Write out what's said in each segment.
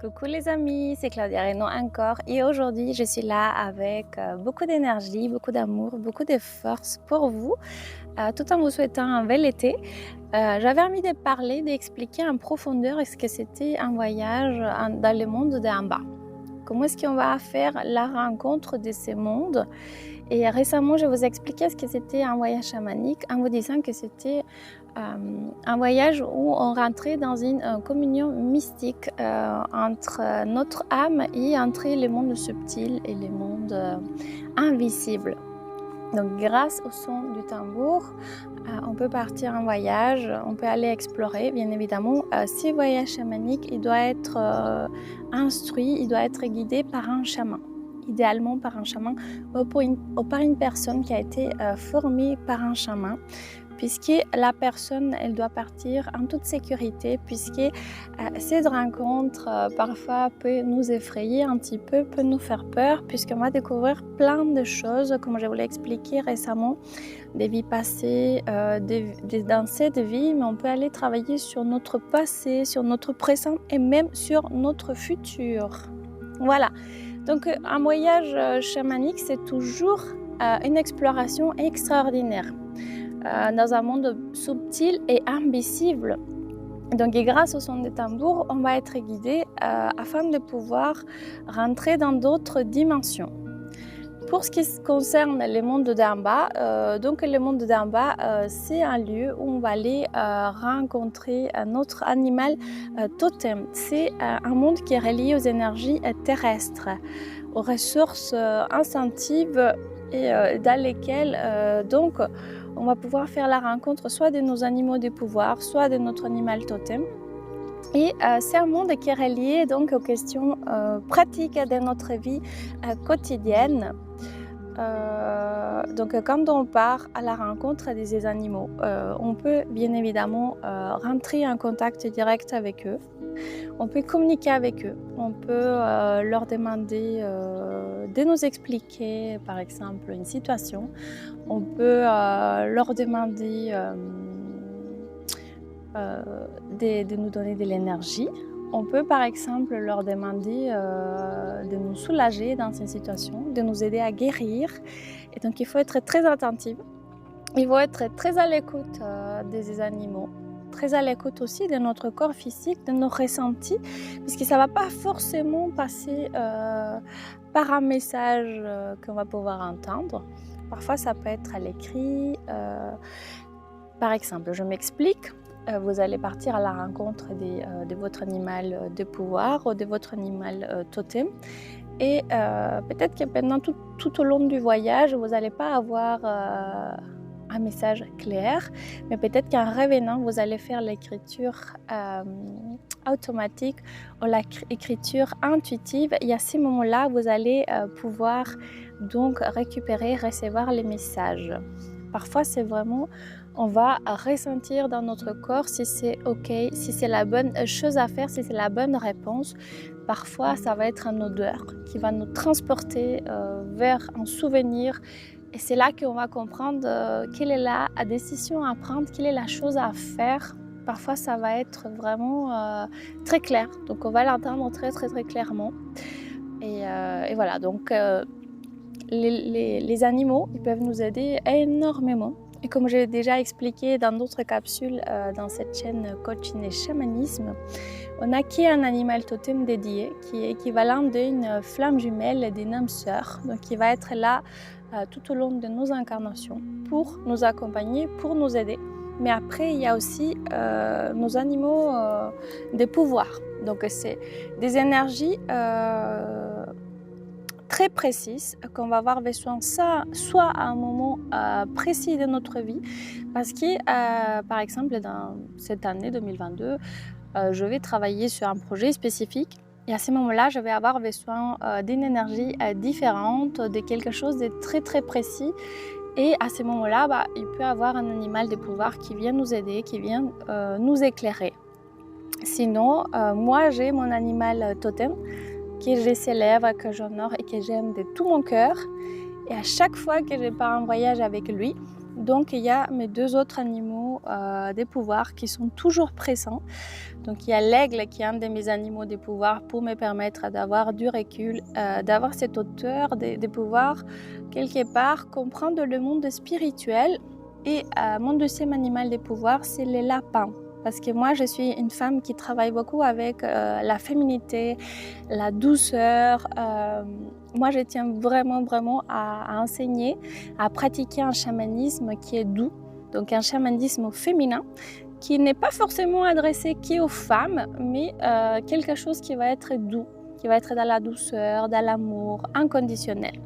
Coucou les amis, c'est Claudia Reynaud encore et aujourd'hui je suis là avec beaucoup d'énergie, beaucoup d'amour, beaucoup de force pour vous, tout en vous souhaitant un bel été. J'avais envie de parler, d'expliquer en profondeur ce que c'était un voyage dans le monde d'en bas. Comment est-ce qu'on va faire la rencontre de ces mondes? Et récemment, je vous expliquais ce que c'était un voyage chamanique en vous disant que c'était un voyage où on rentrait dans une communion mystique entre notre âme et entre les mondes subtils et les mondes invisibles. Donc grâce au son du tambour, on peut partir en voyage, on peut aller explorer. Bien évidemment, ce voyage chamanique, il doit être instruit, il doit être guidé par un chaman. Idéalement par un chaman ou par une personne qui a été formée par un chaman, puisque la personne, elle doit partir en toute sécurité, puisque cette rencontre parfois peut nous effrayer un petit peu, peut nous faire peur, puisqu'on va découvrir plein de choses, comme je vous l'ai expliqué récemment, des vies passées, dans cette vie, mais on peut aller travailler sur notre passé, sur notre présent et même sur notre futur. Voilà. Donc un voyage chamanique, c'est toujours une exploration extraordinaire dans un monde subtil et invisible. Donc grâce au son des tambours, on va être guidé afin de pouvoir rentrer dans d'autres dimensions. Pour ce qui concerne les mondes d'en bas, donc le monde d'en bas, c'est un lieu où on va aller rencontrer notre animal totem. C'est un monde qui est relié aux énergies terrestres, aux ressources instinctives et dans lesquelles donc on va pouvoir faire la rencontre soit de nos animaux de pouvoir, soit de notre animal totem. Et c'est un monde qui est relié donc aux questions pratiques de notre vie quotidienne. Donc quand on part à la rencontre de ces animaux, on peut bien évidemment rentrer en contact direct avec eux. On peut communiquer avec eux, on peut leur demander de nous expliquer par exemple une situation, on peut leur demander de nous donner de l'énergie. On peut par exemple leur demander de nous soulager dans ces situations, de nous aider à guérir. Et donc il faut être très attentif, il faut être très à l'écoute des animaux, très à l'écoute aussi de notre corps physique, de nos ressentis, puisque ça ne va pas forcément passer par un message qu'on va pouvoir entendre. Parfois ça peut être à l'écrit. Par exemple, je m'explique. Vous allez partir à la rencontre de votre animal de pouvoir ou de votre animal totem. Et peut-être que pendant tout au long du voyage, vous n'allez pas avoir un message clair, mais peut-être qu'en revenant, vous allez faire l'écriture automatique ou l'écriture intuitive. Et à ce moment-là, vous allez pouvoir donc récupérer, recevoir les messages. Parfois, c'est vraiment, on va ressentir dans notre corps si c'est OK, si c'est la bonne chose à faire, si c'est la bonne réponse. Parfois, ça va être une odeur qui va nous transporter vers un souvenir. Et c'est là qu'on va comprendre quelle est la décision à prendre, quelle est la chose à faire. Parfois, ça va être vraiment très clair. Donc, on va l'entendre très clairement. Et voilà, donc les animaux, ils peuvent nous aider énormément. Et comme j'ai déjà expliqué dans d'autres capsules dans cette chaîne Coaching et Chamanisme, on a qui un animal totem dédié qui est équivalent d'une flamme jumelle d'une âme sœur, donc qui va être là tout au long de nos incarnations pour nous accompagner, pour nous aider. Mais après, il y a aussi nos animaux de pouvoir. Donc c'est des énergies très précises qu'on va avoir besoin soit à un moment précis de notre vie, parce que par exemple dans cette année 2022, je vais travailler sur un projet spécifique et à ce moment-là, je vais avoir besoin d'une énergie différente, de quelque chose de très précis. Et à ce moment-là, il peut y avoir un animal de pouvoir qui vient nous aider, qui vient nous éclairer. Sinon, moi j'ai mon animal totem que je célèbre, que j'honore et que j'aime de tout mon cœur. Et à chaque fois que je pars en voyage avec lui, Donc il y a mes deux autres animaux des pouvoirs qui sont toujours présents. Donc il y a l'aigle qui est un de mes animaux des pouvoirs pour me permettre d'avoir du recul, d'avoir cette hauteur de pouvoir quelque part comprendre le monde spirituel. Et mon deuxième animal des pouvoirs, c'est les lapins. Parce que moi, je suis une femme qui travaille beaucoup avec la féminité, la douceur. Moi, je tiens vraiment à enseigner, à pratiquer un chamanisme qui est doux, donc un chamanisme féminin, qui n'est pas forcément adressé qu'aux femmes, mais quelque chose qui va être doux, qui va être dans la douceur, dans l'amour inconditionnel.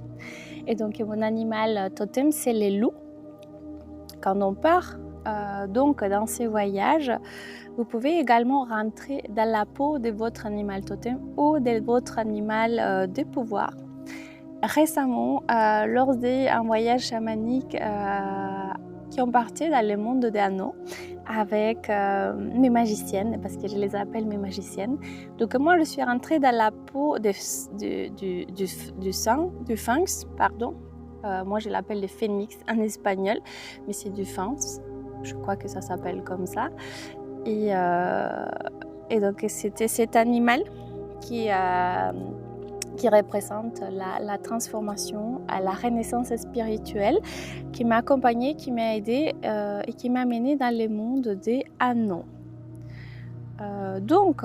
Et donc, mon animal totem, c'est les loups. Quand on part donc dans ces voyages, vous pouvez également rentrer dans la peau de votre animal totem ou de votre animal de pouvoir. Récemment, lors d'un voyage chamanique qui ont parti dans le monde des anneaux avec mes magiciennes, parce que je les appelle mes magiciennes. Donc moi, je suis rentrée dans la peau du sphinx, pardon. Moi, je l'appelle le phénix en espagnol, mais c'est du sphinx. Je crois que ça s'appelle comme ça. Et donc, c'était cet animal qui représente la transformation, la renaissance spirituelle, qui m'a accompagnée, qui m'a aidée et qui m'a menée dans le monde des anneaux. Donc,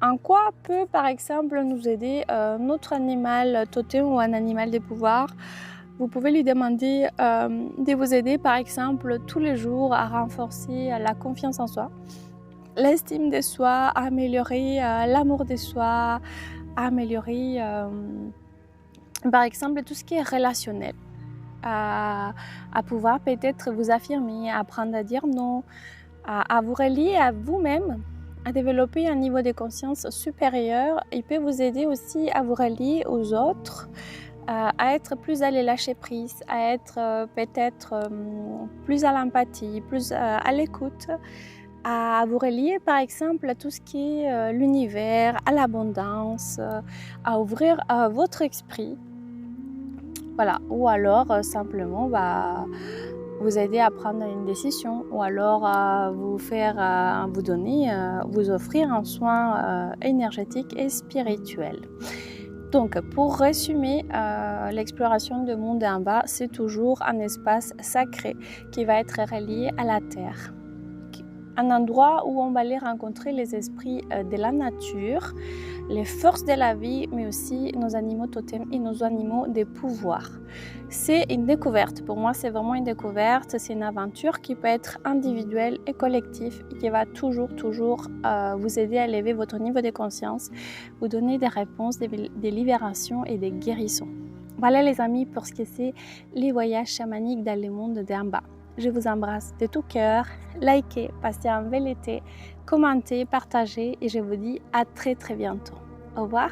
en quoi peut par exemple nous aider notre animal totem ou un animal de pouvoir? Vous pouvez lui demander de vous aider par exemple tous les jours à renforcer la confiance en soi, l'estime de soi, à améliorer l'amour de soi, à améliorer par exemple tout ce qui est relationnel, à pouvoir peut-être vous affirmer, à apprendre à dire non, à vous relier à vous-même, à développer un niveau de conscience supérieur. Il peut vous aider aussi à vous relier aux autres, à être plus à les lâcher prise, à être peut-être plus à l'empathie, plus à l'écoute, à vous relier par exemple à tout ce qui est l'univers, à l'abondance, à ouvrir votre esprit. Voilà, ou alors simplement vous aider à prendre une décision, ou alors vous donner, vous offrir un soin énergétique et spirituel. Donc, pour résumer, l'exploration du monde en bas, c'est toujours un espace sacré qui va être relié à la terre. Un endroit où on va aller rencontrer les esprits de la nature, les forces de la vie, mais aussi nos animaux totems et nos animaux de pouvoir. C'est une découverte. Pour moi, c'est vraiment une découverte. C'est une aventure qui peut être individuelle et collective et qui va toujours vous aider à élever votre niveau de conscience, vous donner des réponses, des libérations et des guérisons. Voilà les amis pour ce que c'est les voyages chamaniques dans le monde d'en bas. Je vous embrasse de tout cœur. Likez, passez un bel été, commentez, partagez et je vous dis à très bientôt. Au revoir.